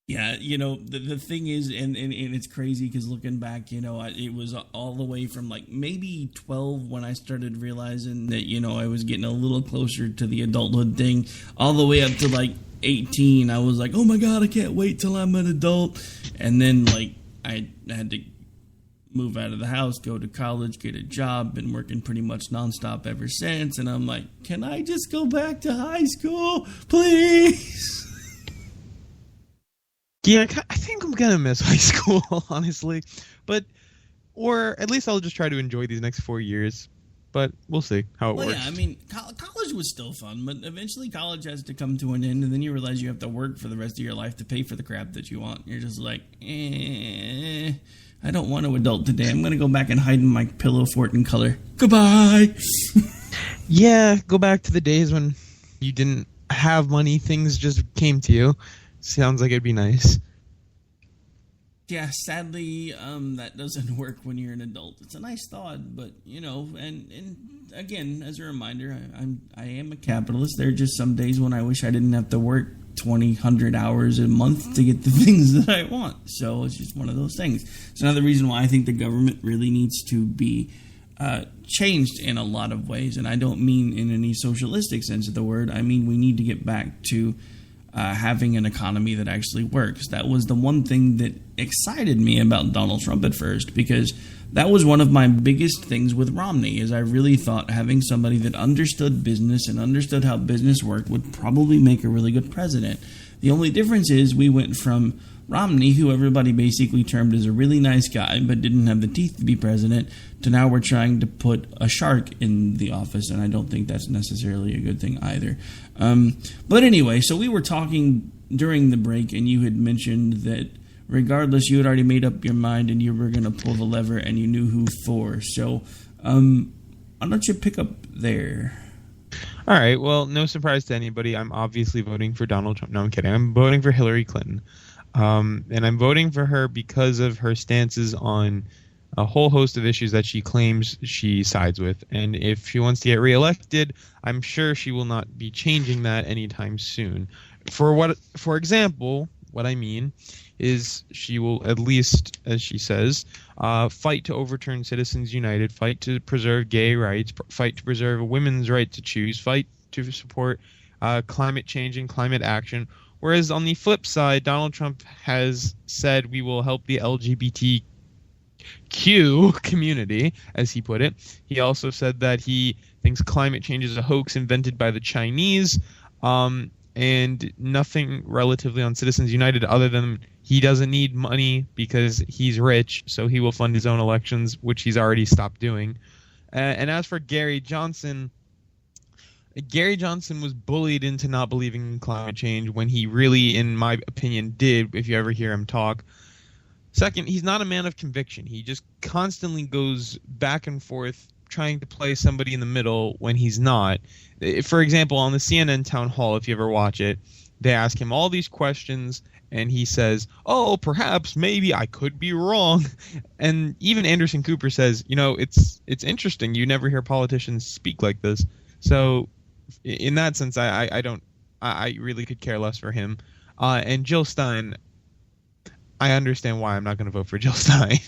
Yeah, the thing is, and it's crazy because looking back, it was all the way from like maybe 12 when I started realizing that, I was getting a little closer to the adulthood thing, all the way up to like 18. I was like, oh my God, I can't wait till I'm an adult. And then like I had to move out of the house, go to college, get a job, been working pretty much nonstop ever since. And I'm like, can I just go back to high school, please? Yeah, I think I'm going to miss high school, honestly. Or at least I'll just try to enjoy these next 4 years. But we'll see how it works. Yeah, I mean, college was still fun, but eventually college has to come to an end, and then you realize you have to work for the rest of your life to pay for the crap that you want. You're just like, I don't want to adult today. I'm going to go back and hide in my pillow fort in color. Goodbye! Yeah, go back to the days when you didn't have money. Things just came to you. Sounds like it'd be nice. Yeah, sadly, that doesn't work when you're an adult. It's a nice thought, but, and again, as a reminder, I am a capitalist. There are just some days when I wish I didn't have to work 100 hours a month to get the things that I want. So it's just one of those things. It's another reason why I think the government really needs to be changed in a lot of ways. And I don't mean in any socialistic sense of the word. I mean we need to get back to having an economy that actually works. That was the one thing that excited me about Donald Trump at first, because that was one of my biggest things with Romney, is I really thought having somebody that understood business and understood how business worked would probably make a really good president. The only difference is we went from Romney, who everybody basically termed as a really nice guy but didn't have the teeth to be president, to now we're trying to put a shark in the office, and I don't think that's necessarily a good thing either. But anyway, so we were talking during the break, and you had mentioned that regardless, you had already made up your mind and you were going to pull the lever and you knew who for. So why don't you pick up there? All right, well, no surprise to anybody. I'm obviously voting for Donald Trump. No, I'm kidding. I'm voting for Hillary Clinton. And I'm voting for her because of her stances on a whole host of issues that she claims she sides with. And if she wants to get reelected, I'm sure she will not be changing that anytime soon. For example, what I mean is she will, at least as she says, fight to overturn Citizens United, fight to preserve gay rights, fight to preserve women's right to choose, fight to support climate change and climate action. Whereas on the flip side, Donald Trump has said we will help the LGBTQ community, as he put it. He also said that he thinks climate change is a hoax invented by the Chinese, and nothing relatively on Citizens United other than he doesn't need money because he's rich, so he will fund his own elections, which he's already stopped doing. And as for Gary Johnson was bullied into not believing in climate change when he really, in my opinion, did, if you ever hear him talk. Second, he's not a man of conviction. He just constantly goes back and forth trying to play somebody in the middle when he's not. For example, on the CNN town hall, if you ever watch it, they ask him all these questions, and he says, oh, perhaps, maybe, I could be wrong. And even Anderson Cooper says, it's interesting. You never hear politicians speak like this. So in that sense, I really could care less for him. And Jill Stein, I understand why I'm not going to vote for Jill Stein.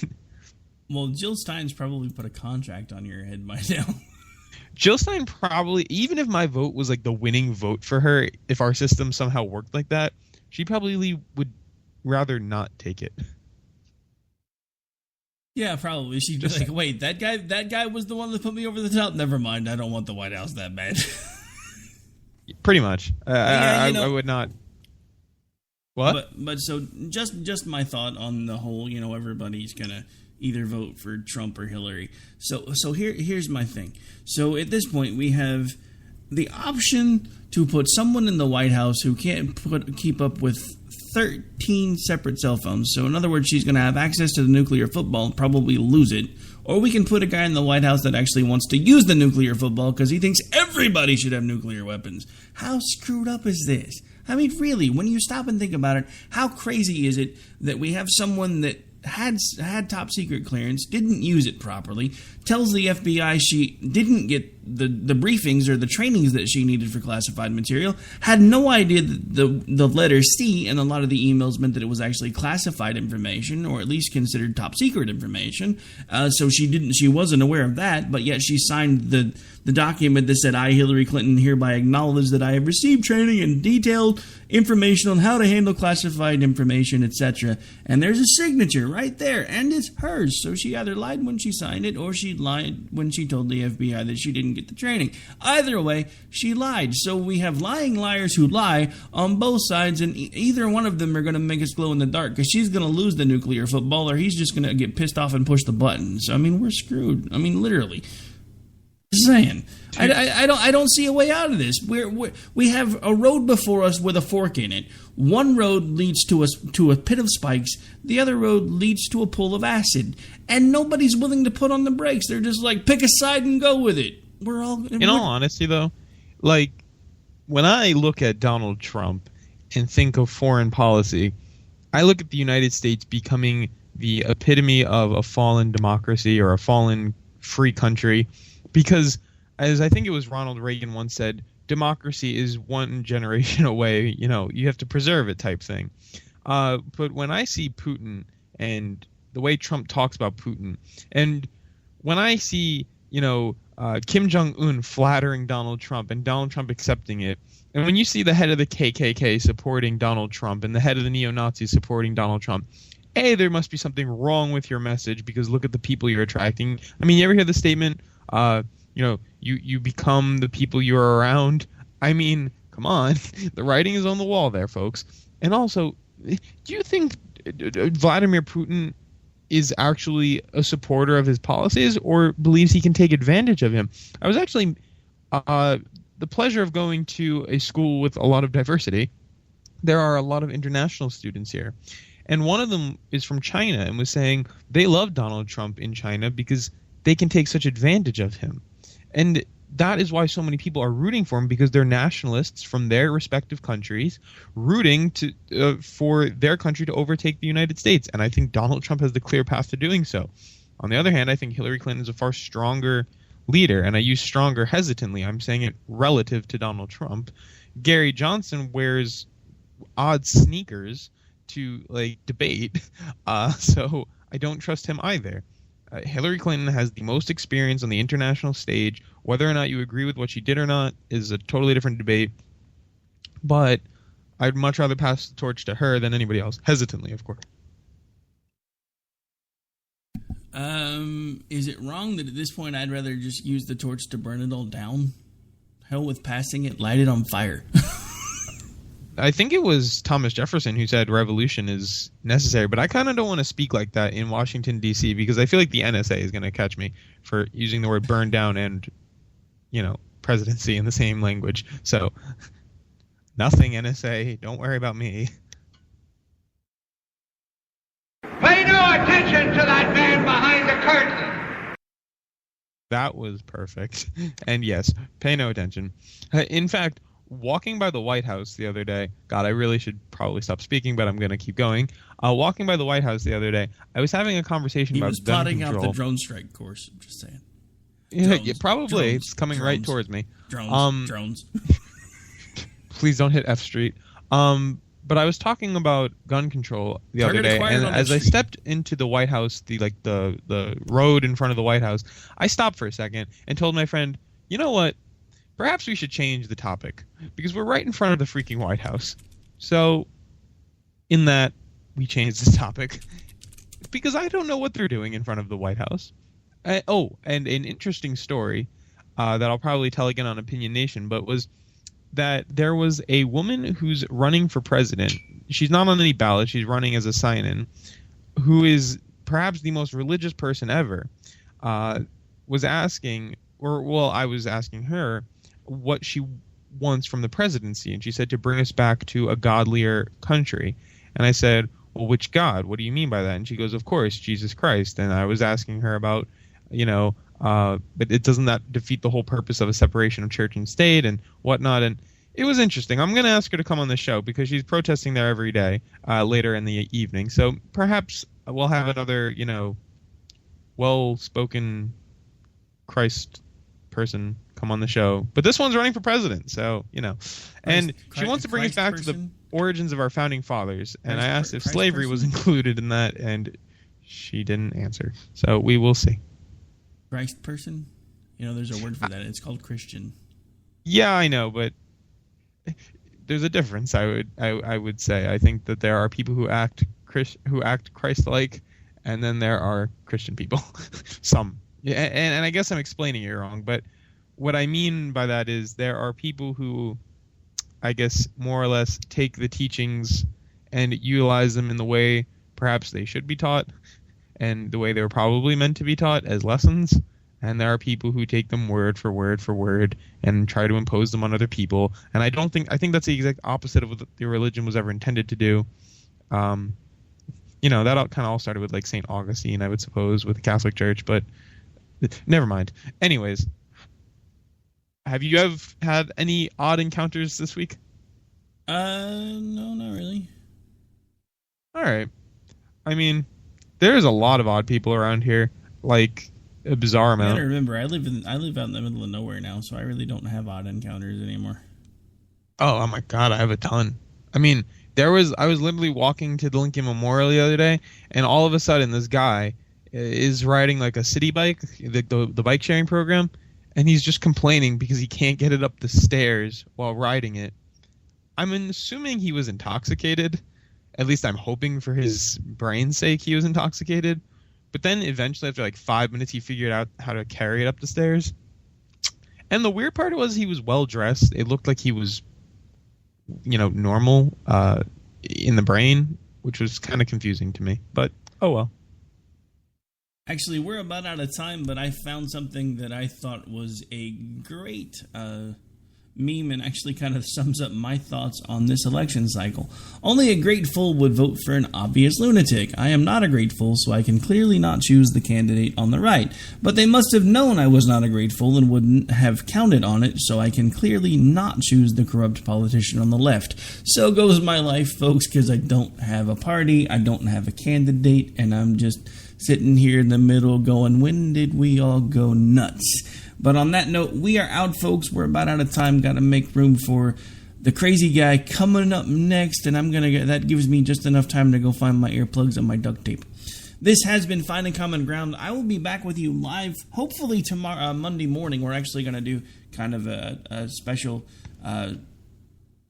Well, Jill Stein's probably put a contract on your head by now. Jill Stein probably, even if my vote was like the winning vote for her, if our system somehow worked like that, she probably would rather not take it. Yeah, probably. She'd be like, wait, that guy was the one that put me over the top? Never mind, I don't want the White House that bad. Pretty much. Yeah, I would not. What? But so just my thought on the whole, everybody's going to either vote for Trump or Hillary. So here's my thing. So at this point, we have the option to put someone in the White House who can't keep up with 13 separate cell phones. So in other words, she's going to have access to the nuclear football and probably lose it. Or we can put a guy in the White House that actually wants to use the nuclear football because he thinks everybody should have nuclear weapons. How screwed up is this? I mean, really, when you stop and think about it, how crazy is it that we have someone that had top secret clearance, didn't use it properly, tells the FBI she didn't get the briefings or the trainings that she needed for classified material, had no idea that the letter C and a lot of the emails meant that it was actually classified information, or at least considered top secret information. So she wasn't aware of that, but yet she signed the document that said, I, Hillary Clinton, hereby acknowledge that I have received training and detailed information on how to handle classified information, etc. And there's a signature right there, and it's hers. So she either lied when she signed it, or she lied when she told the FBI that she didn't get the training. Either way, she lied. So we have lying liars who lie on both sides, and either one of them are going to make us glow in the dark, because she's going to lose the nuclear football, or he's just going to get pissed off and push the buttons. I mean, we're screwed. I mean, literally. Just saying. I don't see a way out of this. We have a road before us with a fork in it. One road leads to a pit of spikes. The other road leads to a pool of acid. And nobody's willing to put on the brakes. They're just like, pick a side and go with it. In all honesty, though, like, when I look at Donald Trump and think of foreign policy, I look at the United States becoming the epitome of a fallen democracy or a fallen free country. Because, as I think it was Ronald Reagan once said, democracy is one generation away, you have to preserve it type thing. But when I see Putin and the way Trump talks about Putin, and when I see, Kim Jong-un flattering Donald Trump and Donald Trump accepting it, and when you see the head of the KKK supporting Donald Trump and the head of the neo-Nazis supporting Donald Trump, there must be something wrong with your message, because look at the people you're attracting. I mean, you ever hear the statement, you become the people you're around? I mean, come on. The writing is on the wall there, folks. And also, do you think Vladimir Putin is actually a supporter of his policies, or believes he can take advantage of him? I was actually the pleasure of going to a school with a lot of diversity. There are a lot of international students here. And one of them is from China and was saying they love Donald Trump in China because they can take such advantage of him. And that is why so many people are rooting for him, because they're nationalists from their respective countries rooting for their country to overtake the United States. And I think Donald Trump has the clear path to doing so. On the other hand, I think Hillary Clinton is a far stronger leader, and I use stronger hesitantly. I'm saying it relative to Donald Trump. Gary Johnson wears odd sneakers to debate, so I don't trust him either. Hillary Clinton has the most experience on the international stage. Whether or not you agree with what she did or not is a totally different debate. But I'd much rather pass the torch to her than anybody else. Hesitantly, of course. Is it wrong that at this point I'd rather just use the torch to burn it all down? Hell with passing it, light it on fire. I think it was Thomas Jefferson who said revolution is necessary, but I kind of don't want to speak like that in Washington, D.C., because I feel like the NSA is going to catch me for using the word burn down and, presidency in the same language. So, nothing, NSA. Don't worry about me. Pay no attention to that man behind the curtain. That was perfect. And yes, pay no attention. In fact, walking by the White House the other day, God, I really should probably stop speaking, but I'm going to keep going. Walking by the White House the other day, I was having a conversation about gun control. He was plotting out the drone strike course, I'm just saying. Yeah, probably. It's coming right towards me. Drones. Please don't hit F Street. But I was talking about gun control the other day, and as I stepped into the White House, the road in front of the White House, I stopped for a second and told my friend, you know what? Perhaps we should change the topic, because we're right in front of the freaking White House. So, in that, we changed the topic, because I don't know what they're doing in front of the White House. And an interesting story that I'll probably tell again on Opinion Nation, but was that there was a woman who's running for president. She's not on any ballot. She's running as a sign-in, who is perhaps the most religious person ever. Was asking, I was asking her what she wants from the presidency, and she said to bring us back to a godlier country. And I said, well, which God? What do you mean by that? And she goes, of course, Jesus Christ. And I was asking her about, but it doesn't that defeat the whole purpose of a separation of church and state and whatnot. And it was interesting. I'm going to ask her to come on the show because she's protesting there every day later in the evening. So perhaps we'll have another, well-spoken Christ person come on the show. But this one's running for president, so, And she wants to bring us back to the origins of our founding fathers. And I asked if slavery was included in that, and she didn't answer. So we will see. Christ person? There's a word for that. It's called Christian. Yeah, I know, but there's a difference. I would say. I think that there are people who act Christ-like, and then there are Christian people. Some. Yeah, and I guess I'm explaining it wrong, but what I mean by that is there are people who, I guess, more or less take the teachings and utilize them in the way perhaps they should be taught, and the way they were probably meant to be taught as lessons. And there are people who take them word for word for word and try to impose them on other people. And I think that's the exact opposite of what the religion was ever intended to do. That kind of all started with like St. Augustine, I would suppose, with the Catholic Church, but never mind. Anyways, have you had any odd encounters this week? No, not really. All right. I mean, there's a lot of odd people around here, like a bizarre amount. You gotta remember, I live out in the middle of nowhere now, so I really don't have odd encounters anymore. Oh my God, I have a ton. I mean, I was literally walking to the Lincoln Memorial the other day, and all of a sudden, this guy is riding like a city bike, the bike sharing program, and he's just complaining because he can't get it up the stairs while riding it. I'm assuming he was intoxicated. At least I'm hoping for his brain's sake he was intoxicated. But then eventually, after like 5 minutes, he figured out how to carry it up the stairs. And the weird part was he was well dressed. It looked like he was, normal in the brain, which was kind of confusing to me. But, oh well. Actually, we're about out of time, but I found something that I thought was a great meme and actually kind of sums up my thoughts on this election cycle. Only a great fool would vote for an obvious lunatic. I am not a great fool, so I can clearly not choose the candidate on the right. But they must have known I was not a great fool and wouldn't have counted on it, so I can clearly not choose the corrupt politician on the left. So goes my life, folks, because I don't have a party, I don't have a candidate, and I'm just sitting here in the middle going, when did we all go nuts? But on that note, we are out, folks. We're about out of time. Got to make room for the crazy guy coming up next, and that gives me just enough time to go find my earplugs and my duct tape. This has been Finding Common Ground. I will be back with you live, hopefully tomorrow, Monday morning. We're actually going to do kind of a special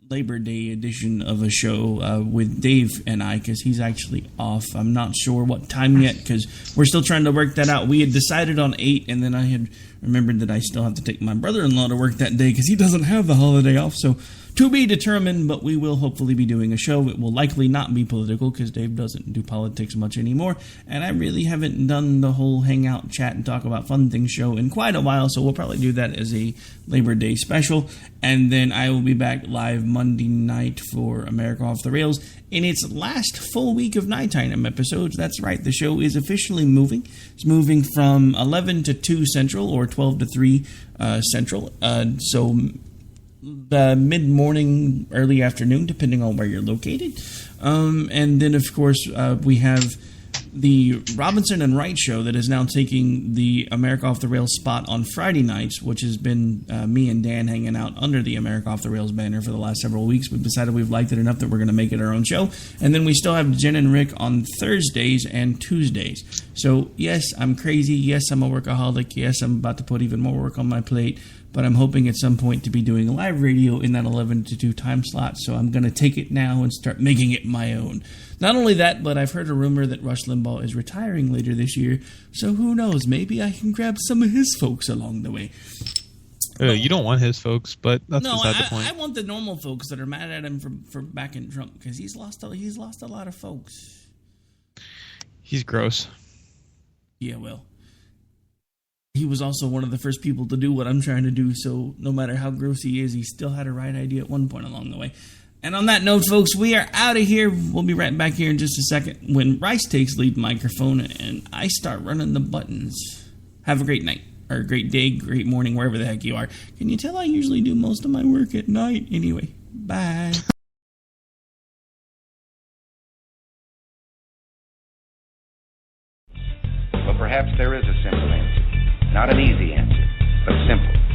Labor Day edition of a show with Dave and I, because he's actually off. I'm not sure what time yet, because we're still trying to work that out. We had decided on 8, and then I had remembered that I still have to take my brother-in-law to work that day, because he doesn't have the holiday off, so to be determined, but we will hopefully be doing a show. It will likely not be political, because Dave doesn't do politics much anymore, and I really haven't done the whole hangout, chat, and talk about fun things show in quite a while, so we'll probably do that as a Labor Day special, and then I will be back live Monday night for America Off the Rails in its last full week of nighttime episodes. That's right, the show is officially moving. It's moving from 11 to 2 Central, or 12 to 3 Central, so mid-morning, early afternoon, depending on where you're located. And then, of course, we have the Robinson and Wright show that is now taking the America Off the Rails spot on Friday nights, which has been me and Dan hanging out under the America Off the Rails banner for the last several weeks. We've decided we've liked it enough that we're going to make it our own show. And then we still have Jen and Rick on Thursdays and Tuesdays. So, yes, I'm crazy. Yes, I'm a workaholic. Yes, I'm about to put even more work on my plate. But I'm hoping at some point to be doing live radio in that 11 to 2 time slot. So I'm going to take it now and start making it my own. Not only that, but I've heard a rumor that Rush Limbaugh is retiring later this year. So who knows? Maybe I can grab some of his folks along the way. You don't want his folks, but that's beside the point. I want the normal folks that are mad at him for backing Trump, because he's lost a lot of folks. He's gross. Yeah, well, he was also one of the first people to do what I'm trying to do, so no matter how gross he is, he still had a right idea at one point along the way. And on that note, folks, we are out of here. We'll be right back here in just a second when Rice takes lead microphone and I start running the buttons. Have a great night, or a great day, great morning, wherever the heck you are. Can you tell I usually do most of my work at night? Anyway, bye. But perhaps there is a simple answer. Not an easy answer, but simple.